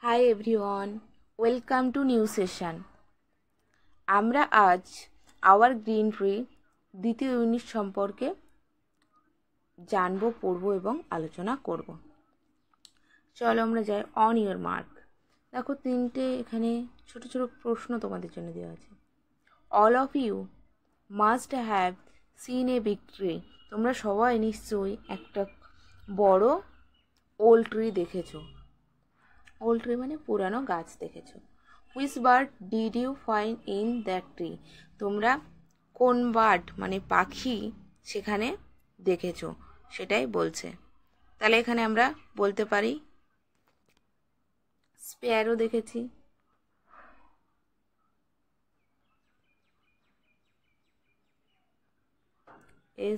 Hi everyone, welcome to new session. আমরা আজ hour green tree দ্বিতীয় ইউনিট সম্পর্কে জানবো, পড়বো এবং আলোচনা করব। চলো আমরা যাই। On your mark. দেখো তিনটে এখানে ছোট ছোট প্রশ্ন তোমাদের জন্য দেওয়া আছে। All of you must have seen a big tree. তোমরা সবাই নিশ্চয়ই একটা বড় ওল্ড ট্রি দেখেছো। ওল্ড ট্রি মানে পুরানো গাছ দেখেছো। Which bird did you find in that tree. তোমরা কোন বার্ড মানে পাখি সেখানে দেখেছো সেটাই বলছে। তাহলে এখানে আমরা বলতে পারি স্প্যারো দেখেছি,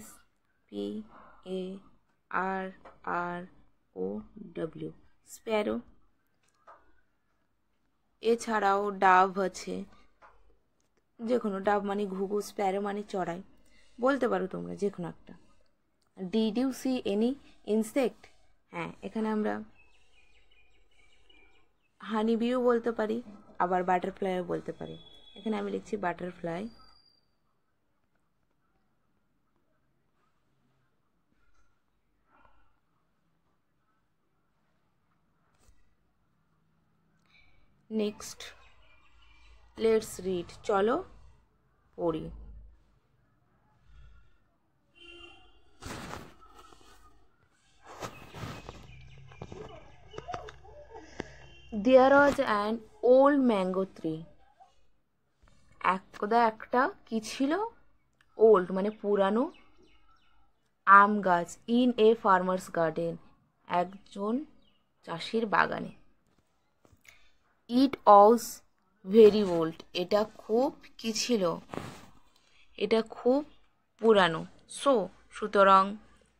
SPARROW স্প্যারো। এছাড়াও ডাভ আছে, যে কোনো ডাভ মানে ঘুঘু, স্প্যারো মানে চড়াই, বলতে পারো তোমরা যে কোনো একটা। Did you see any insect. হ্যাঁ, এখানে আমরা হানি বিও বলতে পারি, আবার বাটারফ্লাইও বলতে পারি। এখানে আমি লিখছি বাটারফ্লাই। Next let's read. চলো পড়ি। There was an old mango tree. একদা একটা কি ছিল? ওল্ড মানে পুরানো আম গাছ। ইন এ ফার্মার্স গার্ডেন, একজন চাষির বাগানে। ইট ওয়াজ ভেরি ওল্ড, এটা খুব কি ছিল? এটা খুব পুরানো। সো সুতরাং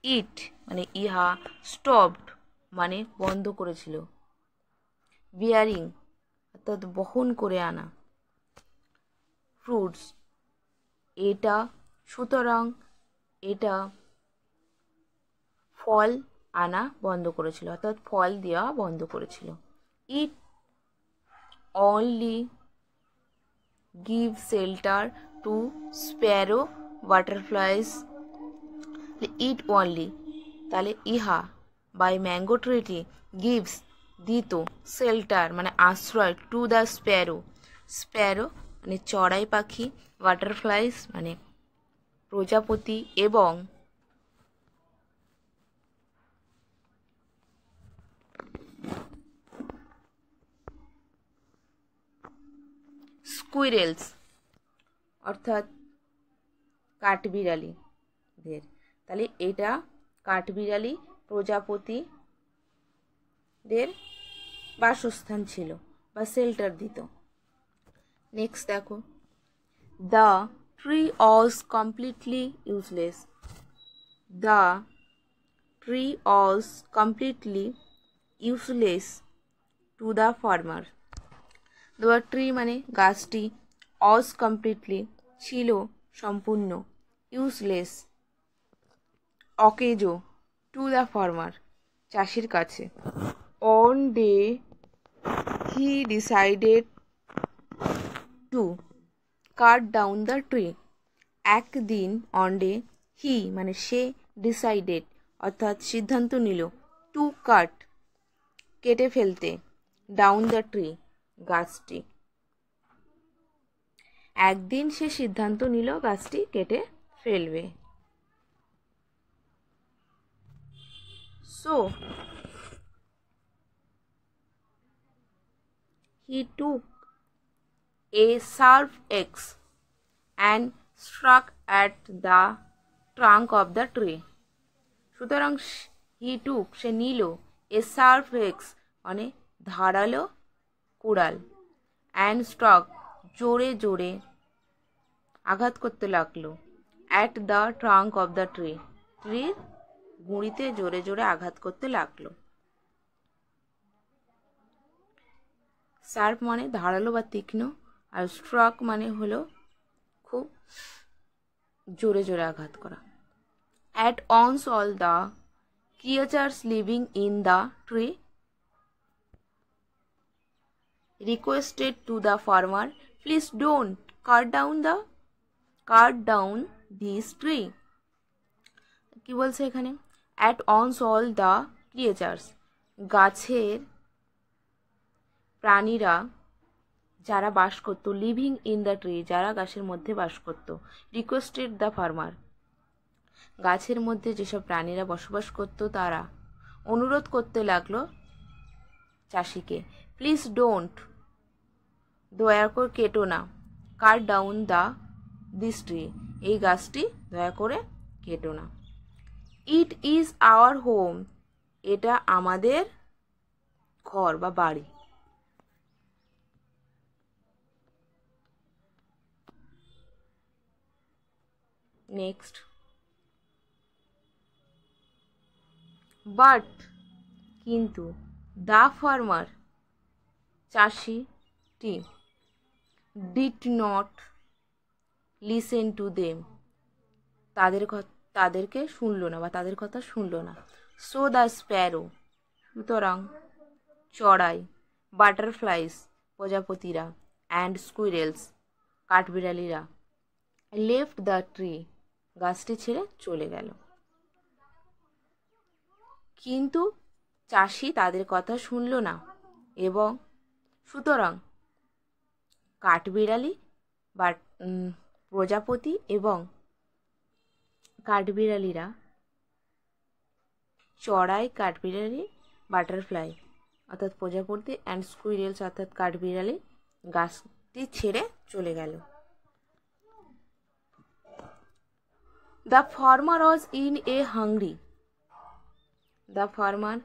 ইট মানে ইহা, স্টপড মানে বন্ধ করেছিল, বিয়ারিং অর্থাৎ বহন করে আনা, ফ্রুটস এটা, সুতরাং এটা ফল আনা বন্ধ করেছিল, অর্থাৎ ফল দেওয়া বন্ধ করেছিল। ইট only give shelter to Sparrow butterflies. It only তাহলে ইহা বাই ম্যাঙ্গো ট্রিটি গিভস দিত, শেল্টার মানে আশ্রয়, টু দ্য স্প্যারো, স্প্যারো মানে চড়াই পাখি, বাটারফ্লাইজ মানে প্রজাপতি, এবং স্কুইরেলস অর্থাৎ কাঠবিড়ালিদের। তাহলে এটা কাঠবিড়ালি প্রজাপতিদের বাসস্থান ছিল বা শেল্টার দিত। নেক্সট দেখো, the tree was completely useless. The tree was completely useless to the farmer. The tree মানে গাছটি, ওয়াজ কমপ্লিটলি ছিল সম্পূর্ণ, ইউজলেস অকেজো, টু দ্য ফার্মার চাষির কাছে। On day he decided to cut down the tree. একদিন on day he মানে সে, decided অর্থাৎ সিদ্ধান্ত নিল, টু কাট কেটে ফেলতে, ডাউন দ্য ট্রি গাছটি। একদিন সে সিদ্ধান্ত নিল গাছটি কেটে ফেলবে। So he took a sharp axe and struck at the trunk of the tree. সুতরাং he took সে নিল, a sharp axe মানে ধারালো কুড়াল, and struck জোরে জোরে আঘাত করতে লাগলো, at the trunk of the tree ট্রির গুঁড়িতে জোরে জোরে আঘাত করতে লাগলো। শার্প মানে ধারালো বা তীক্ষ্ণ, আর স্ট্রক মানে হলো খুব জোরে জোরে আঘাত করা। At once all the creatures living in the tree requested to the farmer, please don't cut down this tree. কি বলছে এখানে? At once all the creatures, গাছের প্রাণীরা যারা বাস করত, লিভিং ইন দ্য ট্রি, যারা গাছের মধ্যে বাস করত, রিকোয়েস্টেড দ্য ফার্মার, গাছের মধ্যে যেসব প্রাণীরা বসবাস করত তারা অনুরোধ করতে লাগলো চাষিকে, প্লিজ ডোন্ট, দয়া করে কেটো না, কাট ডাউন দিস ট্রি, এই গাছটি দয়া করে কেটো না। ইট ইজ আওয়ার হোম, এটা আমাদের ঘর বা বাড়ি। নেক্সট, বাট, কিন্তু, দ্য ফার্মার, চাষিটি, did not listen to them, তাদেরকে শুনলো না বা তাদের কথা শুনলো না। সো দ্য স্প্যারো, সুতরাং চড়াই, বাটারফ্লাইস, প্রজাপতিরা, অ্যান্ড স্কুইরেলস, কাঠবিড়ালিরা, লেফট দ্য ট্রি, গাছটি ছেড়ে চলে গেল। কিন্তু চাষি তাদের কথা শুনল না এবং সুতরাং কাঠবিড়ালি বা প্রজাপতি এবং কাঠবিড়ালিরা, চড়াই, কাঠবিড়ালি, বাটারফ্লাই অর্থাৎ প্রজাপতি, অ্যান্ড স্কুইরেলস অর্থাৎ কাঠবিড়ালি, গাছটি ছেড়ে চলে গেল। The farmer was in a hungry, the farmer,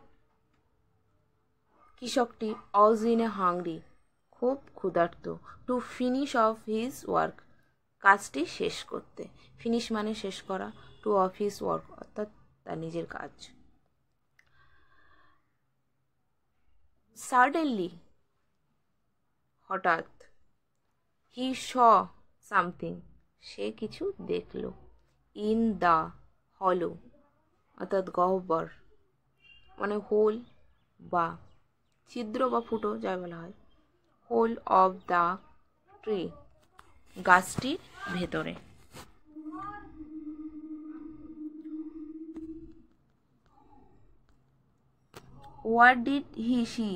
কৃষকটি, ওয়াজ ইন এ হাংরি, খুব ক্ষুধার্ত, to finish off his work, কাজটি শেষ করতে, ফিনিশ মানে শেষ করা, টু অফ হিজ ওয়ার্ক অর্থাৎ তার নিজের কাজ। সাডেনলি, হঠাৎ, হি স সামথিং, সে কিছু দেখল, ইন দ্য হলো অর্থাৎ গহ্বর মানে হোল বা ছিদ্র বা ফুটো যাই বলা হয়, হোল অফ দ্য ট্রি, গাছটির ভেতরে। হোয়াট ডিড হি সি,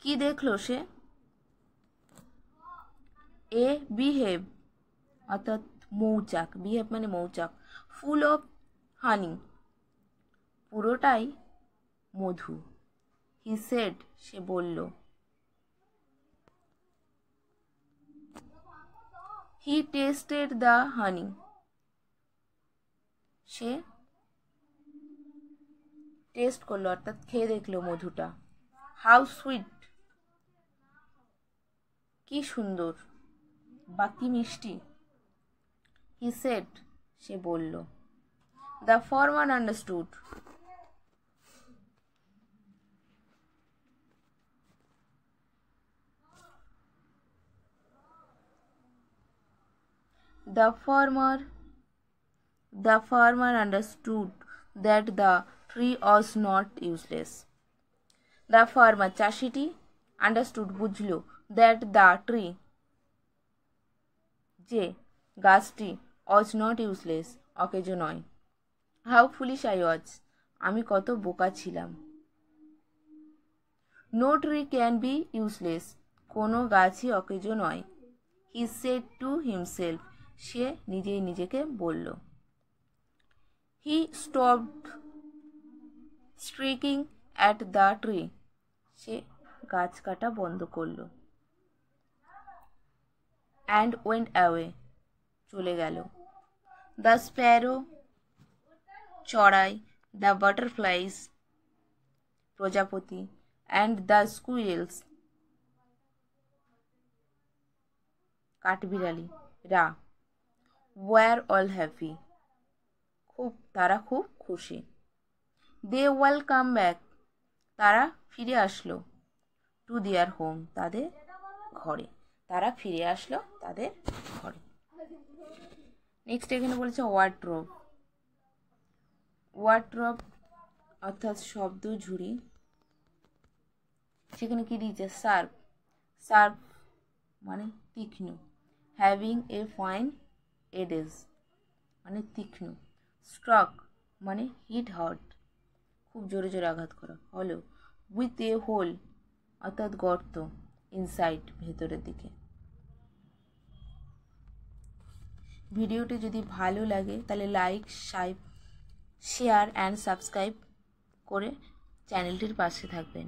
কি দেখলো সে? এ বিহেভ অর্থাৎ মৌচাক, বিহেভ মানে মৌচাক, ফুল অফ হানি, পুরোটাই মধু, হি সেড, সে বলল, হি টেস্টেড দ্য হানি, সে টেস্ট করলো অর্থাৎ খেয়ে দেখলো মধুটা। হাউ সুইট, কি সুন্দর বা কি মিষ্টি, হি সেড, সে বলল। The farmer understood, the farmer understood that the tree was not useless. The farmer, চাষিটি, understood, বুঝল, that the tree, যে গাছটি, was not useless, অকেজ নয়। How foolish I was, আমি কত বোকা ছিলাম। No tree can be useless, কোনো গাছই অকেজ নয়। He said to himself, সে নিজেই নিজেকে বলল। He stopped striking at the tree, সে গাছ কাটা বন্ধ করল। And went away, চলে গেল। The sparrow, চড়াই, the butterflies, প্রজাপতি, and the squirrels, কাঠবিড়ালি রা, were all happy, তারা খুব খুশি। They will come back, তারা ফিরে আসলো। To their home, তাদের ঘরে, তারা ফিরে আসলো তাদের ঘরে। নেক্সট এখানে বলেছে ওয়ার্ড্রোব, ওয়ার্ড্রোব অর্থাৎ শব্দ ঝুড়ি, সেখানে কি দিয়েছে? সার্ভ, শার্প মানে তীক্ষ্ণ, হ্যাভিং এ ফাইন এডেজ মানে তীক্ষ্ণ, স্ট্রক মানে হিট হার্ট খুব জোরে জোরে আঘাত করা, হলো উইথ এ হোল অর্থাৎ গর্ত, ইনসাইড ভেতরের দিকে। ভিডিওটি যদি ভালো লাগে তাহলে লাইক, শেয়ার অ্যান্ড সাবস্ক্রাইব করে চ্যানেলটির পাশে থাকবেন।